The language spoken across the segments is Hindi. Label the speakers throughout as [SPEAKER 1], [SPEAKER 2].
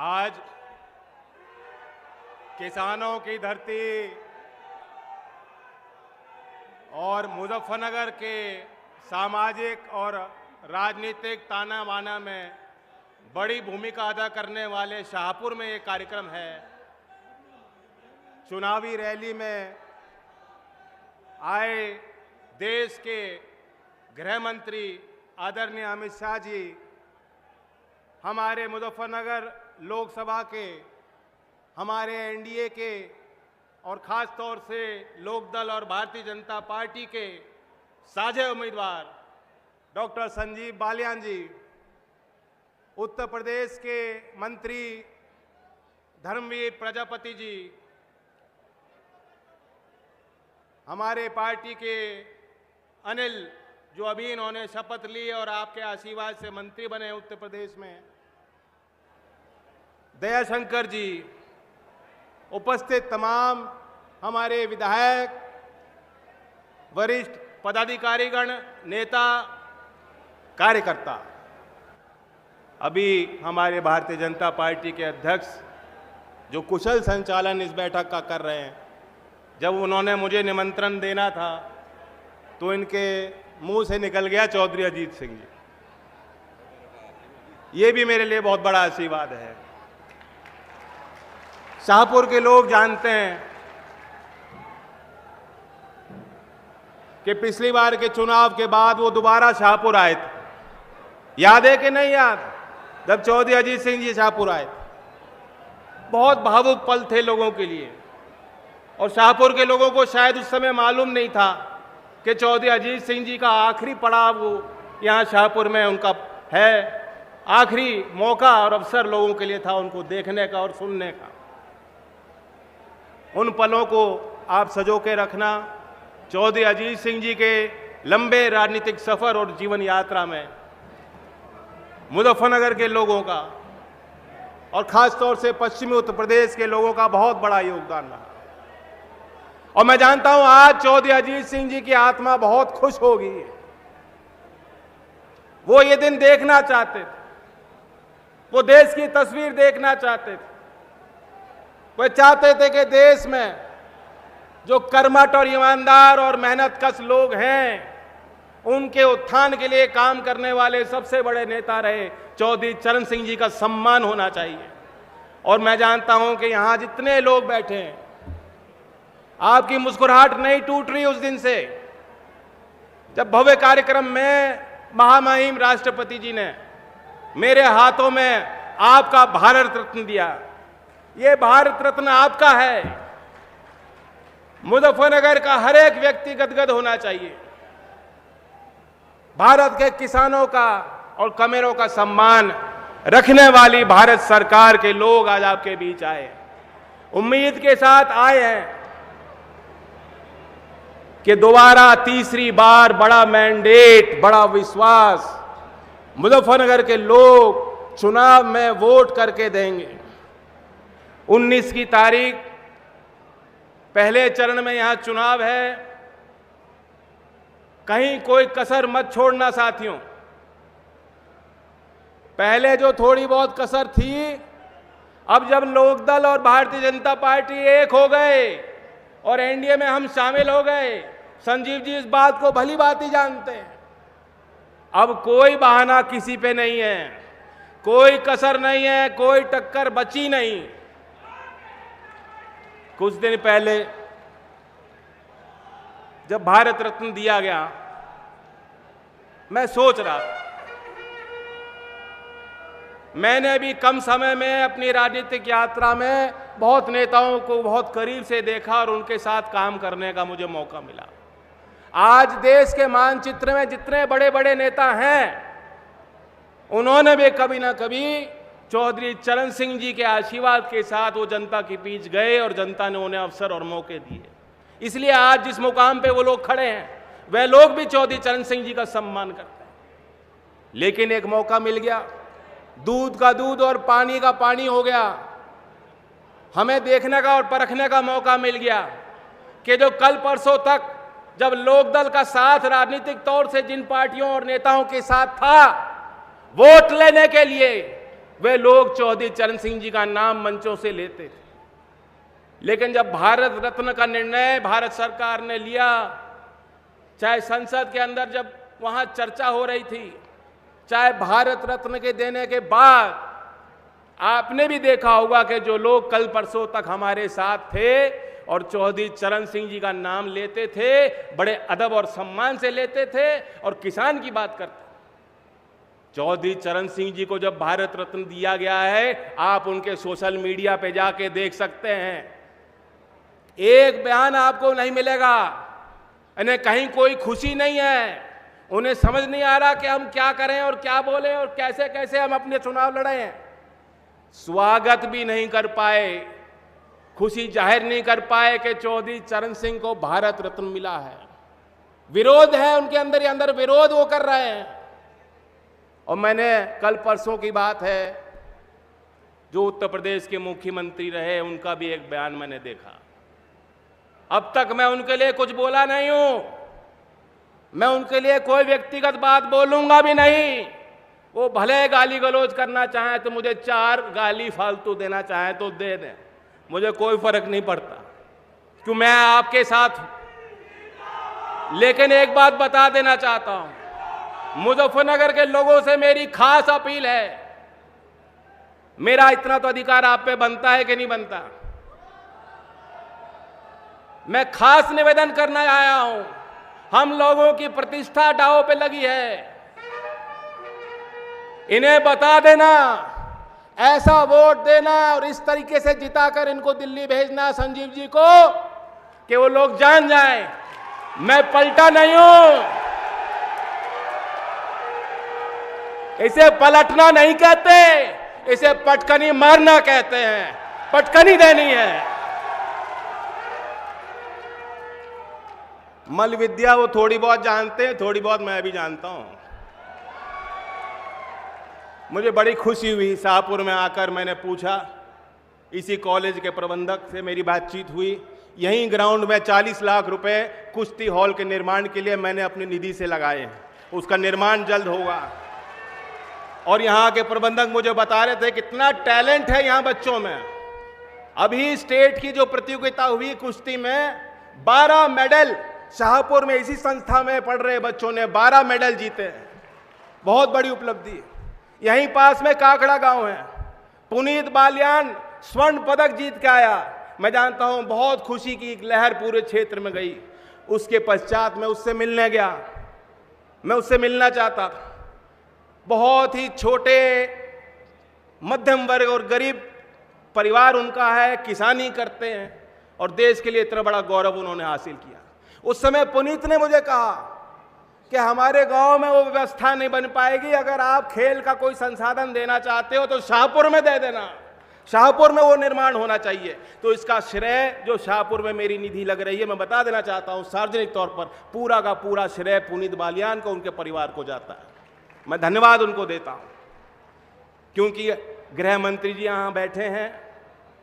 [SPEAKER 1] आज किसानों की धरती और मुजफ्फरनगर के सामाजिक और राजनीतिक ताना बाना में बड़ी भूमिका अदा करने वाले शाहपुर में ये कार्यक्रम है। चुनावी रैली में आए देश के गृह मंत्री आदरणीय अमित शाह जी हमारे मुजफ्फरनगर लोकसभा के, हमारे एनडीए के और ख़ास तौर से लोकदल और भारतीय जनता पार्टी के साझे उम्मीदवार डॉक्टर संजीव बालियान जी, उत्तर प्रदेश के मंत्री धर्मवीर प्रजापति जी, हमारे पार्टी के अनिल जो अभी इन्होंने शपथ ली और आपके आशीर्वाद से मंत्री बने उत्तर प्रदेश में, दयाशंकर जी, उपस्थित तमाम हमारे विधायक, वरिष्ठ पदाधिकारीगण, नेता, कार्यकर्ता। अभी हमारे भारतीय जनता पार्टी के अध्यक्ष जो कुशल संचालन इस बैठक का कर रहे हैं, जब उन्होंने मुझे निमंत्रण देना था तो इनके मुंह से निकल गया चौधरी अजीत सिंह जी। ये भी मेरे लिए बहुत बड़ा आशीर्वाद है। शाहपुर के लोग जानते हैं कि पिछली बार के चुनाव के बाद वो दोबारा शाहपुर आए थे। याद है कि नहीं याद? जब चौधरी अजीत सिंह जी शाहपुर आए थे, बहुत भावुक पल थे लोगों के लिए, और शाहपुर के लोगों को शायद उस समय मालूम नहीं था कि चौधरी अजीत सिंह जी का आखिरी पड़ाव वो यहाँ शाहपुर में उनका है। आखिरी मौका और अवसर लोगों के लिए था उनको देखने का और सुनने का। उन पलों को आप सजो के रखना। चौधरी अजीत सिंह जी के लंबे राजनीतिक सफर और जीवन यात्रा में मुजफ्फरनगर के लोगों का और खास तौर से पश्चिमी उत्तर प्रदेश के लोगों का बहुत बड़ा योगदान रहा। और मैं जानता हूं आज चौधरी अजीत सिंह जी की आत्मा बहुत खुश होगी। वो ये दिन देखना चाहते थे, वो देश की तस्वीर देखना चाहते थे। वो चाहते थे कि देश में जो कर्मठ और ईमानदार और मेहनतकश लोग हैं, उनके उत्थान के लिए काम करने वाले सबसे बड़े नेता रहे चौधरी चरण सिंह जी का सम्मान होना चाहिए। और मैं जानता हूं कि यहां जितने लोग बैठे हैं, आपकी मुस्कुराहट नहीं टूट रही उस दिन से जब भव्य कार्यक्रम में महामहिम राष्ट्रपति जी ने मेरे हाथों में आपका भारत रत्न दिया। ये भारत रत्न आपका है। मुजफ्फरनगर का हर एक व्यक्ति गदगद होना चाहिए। भारत के किसानों का और कमेरों का सम्मान रखने वाली भारत सरकार के लोग आज आपके बीच आए, उम्मीद के साथ आए हैं कि दोबारा तीसरी बार बड़ा मैंडेट, बड़ा विश्वास मुजफ्फरनगर के लोग चुनाव में वोट करके देंगे। 19 की तारीख पहले चरण में यहां चुनाव है। कहीं कोई कसर मत छोड़ना साथियों। पहले जो थोड़ी बहुत कसर थी, अब जब लोकदल और भारतीय जनता पार्टी एक हो गए और एनडीए में हम शामिल हो गए, संजीव जी इस बात को भली भांति जानते हैं। अब कोई बहाना किसी पे नहीं है, कोई कसर नहीं है, कोई टक्कर बची नहीं। कुछ दिन पहले जब भारत रत्न दिया गया, मैं सोच रहा था, मैंने भी कम समय में अपनी राजनीतिक यात्रा में बहुत नेताओं को बहुत करीब से देखा और उनके साथ काम करने का मुझे मौका मिला। आज देश के मानचित्र में जितने बड़े बड़े नेता हैं, उन्होंने भी कभी ना कभी चौधरी चरण सिंह जी के आशीर्वाद के साथ वो जनता के बीच गए और जनता ने उन्हें अवसर और मौके दिए। इसलिए आज जिस मुकाम पे वो लोग खड़े हैं, वह लोग भी चौधरी चरण सिंह जी का सम्मान करते हैं। लेकिन एक मौका मिल गया, दूध का दूध और पानी का पानी हो गया। हमें देखने का और परखने का मौका मिल गया कि जो कल परसों तक जब लोकदल का साथ राजनीतिक तौर से जिन पार्टियों और नेताओं के साथ था, वोट लेने के लिए वे लोग चौधरी चरण सिंह जी का नाम मंचों से लेते थे। लेकिन जब भारत रत्न का निर्णय भारत सरकार ने लिया, चाहे संसद के अंदर जब वहां चर्चा हो रही थी, चाहे भारत रत्न के देने के बाद आपने भी देखा होगा कि जो लोग कल परसों तक हमारे साथ थे और चौधरी चरण सिंह जी का नाम लेते थे, बड़े अदब और सम्मान से लेते थे और किसान की बात करते। चौधरी चरण सिंह जी को जब भारत रत्न दिया गया है, आप उनके सोशल मीडिया पे जाके देख सकते हैं, एक बयान आपको नहीं मिलेगा, इन्हें कहीं कोई खुशी नहीं है। उन्हें समझ नहीं आ रहा कि हम क्या करें और क्या बोलें और कैसे कैसे हम अपने चुनाव लड़ें। स्वागत भी नहीं कर पाए, खुशी जाहिर नहीं कर पाए कि चौधरी चरण सिंह को भारत रत्न मिला है। विरोध है उनके अंदर ही अंदर, विरोध वो कर रहे हैं। और मैंने कल परसों की बात है, जो उत्तर प्रदेश के मुख्यमंत्री रहे, उनका भी एक बयान मैंने देखा। अब तक मैं उनके लिए कुछ बोला नहीं हूं, मैं उनके लिए कोई व्यक्तिगत बात बोलूंगा भी नहीं। वो भले गाली गलौज करना चाहें तो मुझे 4 गाली फालतू देना चाहें तो दे दें, मुझे कोई फर्क नहीं पड़ता, क्यों मैं आपके साथ हूं। लेकिन एक बात बता देना चाहता हूं, मुजफ्फरनगर के लोगों से मेरी खास अपील है। मेरा इतना तो अधिकार आप पे बनता है कि नहीं बनता। मैं खास निवेदन करना आया हूं, हम लोगों की प्रतिष्ठा दांव पे लगी है। इन्हें बता देना, ऐसा वोट देना और इस तरीके से जिताकर इनको दिल्ली भेजना संजीव जी को, कि वो लोग जान जाएं मैं पलटा नहीं हूं। इसे पलटना नहीं कहते, इसे पटकनी मारना कहते हैं, पटकनी देनी है। मल विद्या वो थोड़ी बहुत जानते हैं, थोड़ी बहुत मैं भी जानता हूं। मुझे बड़ी खुशी हुई, शाहपुर में आकर मैंने पूछा, इसी कॉलेज के प्रबंधक से मेरी बातचीत हुई। यहीं ग्राउंड में 40 लाख रुपए कुश्ती हॉल के निर्माण के लिए मैंने अपनी निधि से लगाए हैं, उसका निर्माण जल्द होगा। और यहाँ के प्रबंधक मुझे बता रहे थे कितना टैलेंट है यहाँ बच्चों में। अभी स्टेट की जो प्रतियोगिता हुई कुश्ती में, 12 मेडल शाहपुर में इसी संस्था में पढ़ रहे बच्चों ने 12 मेडल जीते हैं, बहुत बड़ी उपलब्धि। यहीं पास में काकड़ा गांव है, पुनीत बालियान स्वर्ण पदक जीत के आया। मैं जानता हूं बहुत खुशी की एक लहर पूरे क्षेत्र में गई। उसके पश्चात मैं उससे मिलने गया, मैं उससे मिलना चाहता था। बहुत ही छोटे मध्यम वर्ग और गरीब परिवार उनका है, किसानी करते हैं और देश के लिए इतना बड़ा गौरव उन्होंने हासिल किया। उस समय पुनीत ने मुझे कहा कि हमारे गांव में वो व्यवस्था नहीं बन पाएगी, अगर आप खेल का कोई संसाधन देना चाहते हो तो शाहपुर में दे देना, शाहपुर में वो निर्माण होना चाहिए। तो इसका श्रेय जो शाहपुर में मेरी निधि लग रही है, मैं बता देना चाहता हूं सार्वजनिक तौर पर, पूरा का पूरा श्रेय पुनीत बालियान को, उनके परिवार को जाता है। मैं धन्यवाद उनको देता हूं, क्योंकि गृह मंत्री जी यहां बैठे हैं,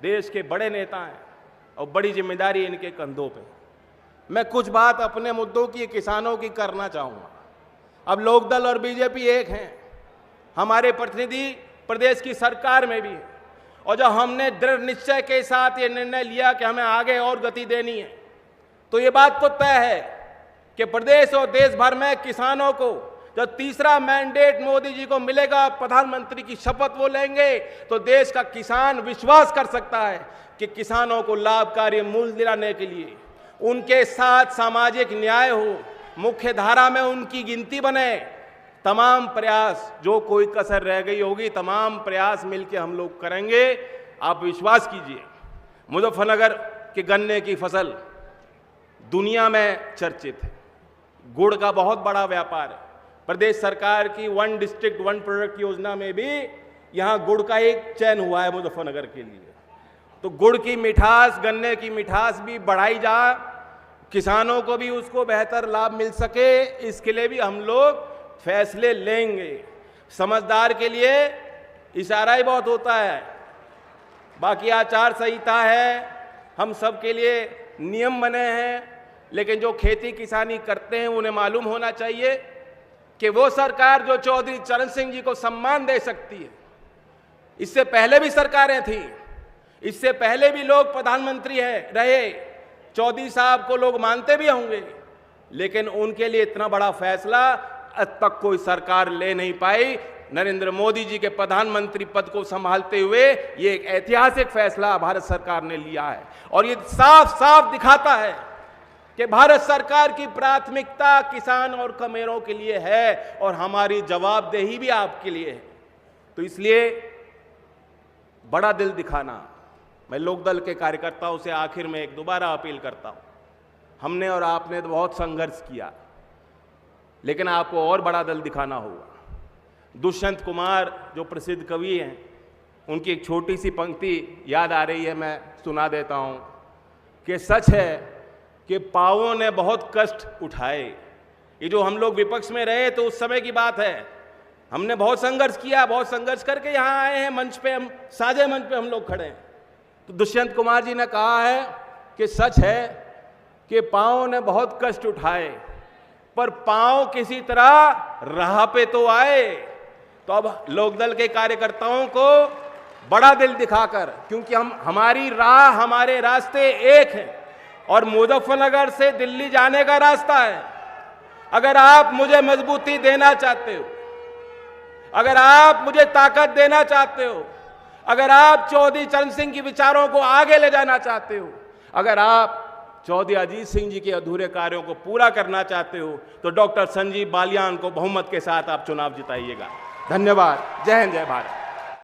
[SPEAKER 1] देश के बड़े नेता हैं और बड़ी जिम्मेदारी इनके कंधों पे। मैं कुछ बात अपने मुद्दों की, किसानों की करना चाहूँगा। अब लोकदल और बीजेपी एक हैं, हमारे प्रतिनिधि प्रदेश की सरकार में भी है, और जब हमने दृढ़ निश्चय के साथ ये निर्णय लिया कि हमें आगे और गति देनी है, तो ये बात तो तय है कि प्रदेश और देश भर में किसानों को जब तीसरा मैंडेट मोदी जी को मिलेगा, प्रधानमंत्री की शपथ वो लेंगे, तो देश का किसान विश्वास कर सकता है कि किसानों को लाभकारी मूल्य दिलाने के लिए उनके साथ सामाजिक न्याय हो, मुख्य धारा में उनकी गिनती बने। तमाम प्रयास, जो कोई कसर रह गई होगी, तमाम प्रयास मिलकर हम लोग करेंगे। आप विश्वास कीजिए, मुजफ्फरनगर के गन्ने की फसल दुनिया में चर्चित है, गुड़ का बहुत बड़ा व्यापार है। प्रदेश सरकार की 1 डिस्ट्रिक्ट 1 प्रोडक्ट योजना में भी यहाँ गुड़ का एक चयन हुआ है मुजफ्फरनगर के लिए। तो गुड़ की मिठास, गन्ने की मिठास भी बढ़ाई जा, किसानों को भी उसको बेहतर लाभ मिल सके, इसके लिए भी हम लोग फैसले लेंगे। समझदार के लिए इशारा ही बहुत होता है, बाकी आचार संहिता है, हम सब के लिए नियम बने हैं, लेकिन जो खेती किसानी करते हैं उन्हें मालूम होना चाहिए कि वो सरकार जो चौधरी चरण सिंह जी को सम्मान दे सकती है, इससे पहले भी सरकारें थी, इससे पहले भी लोग प्रधानमंत्री रहे, चौधरी साहब को लोग मानते भी होंगे, लेकिन उनके लिए इतना बड़ा फैसला आज तक कोई सरकार ले नहीं पाई। नरेंद्र मोदी जी के प्रधानमंत्री पद को संभालते हुए ये एक ऐतिहासिक फैसला भारत सरकार ने लिया है और ये साफ साफ दिखाता है कि भारत सरकार की प्राथमिकता किसान और कमेरों के लिए है और हमारी जवाबदेही भी आपके लिए है। तो इसलिए बड़ा दिल दिखाना, मैं लोकदल के कार्यकर्ताओं से आखिर में एक दोबारा अपील करता हूं, हमने और आपने तो बहुत संघर्ष किया, लेकिन आपको और बड़ा दिल दिखाना होगा। दुष्यंत कुमार जो प्रसिद्ध कवि हैं, उनकी एक छोटी सी पंक्ति याद आ रही है, मैं सुना देता हूं कि सच है कि पावों ने बहुत कष्ट उठाए। ये जो हम लोग विपक्ष में रहे तो उस समय की बात है, हमने बहुत संघर्ष किया, बहुत संघर्ष करके यहां आए हैं मंच पे, हम साझे मंच पे हम लोग खड़े हैं। तो दुष्यंत कुमार जी ने कहा है कि सच है कि पांवों ने बहुत कष्ट उठाए पर पांव किसी तरह राह पे तो आए। तो अब लोकदल के कार्यकर्ताओं को बड़ा दिल दिखाकर, क्योंकि हमारी राह, हमारे रास्ते एक हैं और मुजफ्फरनगर से दिल्ली जाने का रास्ता है। अगर आप मुझे मजबूती देना चाहते हो, अगर आप मुझे ताकत देना चाहते हो, अगर आप चौधरी चरण सिंह के विचारों को आगे ले जाना चाहते हो, अगर आप चौधरी अजीत सिंह जी के अधूरे कार्यों को पूरा करना चाहते हो, तो डॉक्टर संजीव बालियान को बहुमत के साथ आप चुनाव जिताइएगा। धन्यवाद। जय हिंद, जय भारत।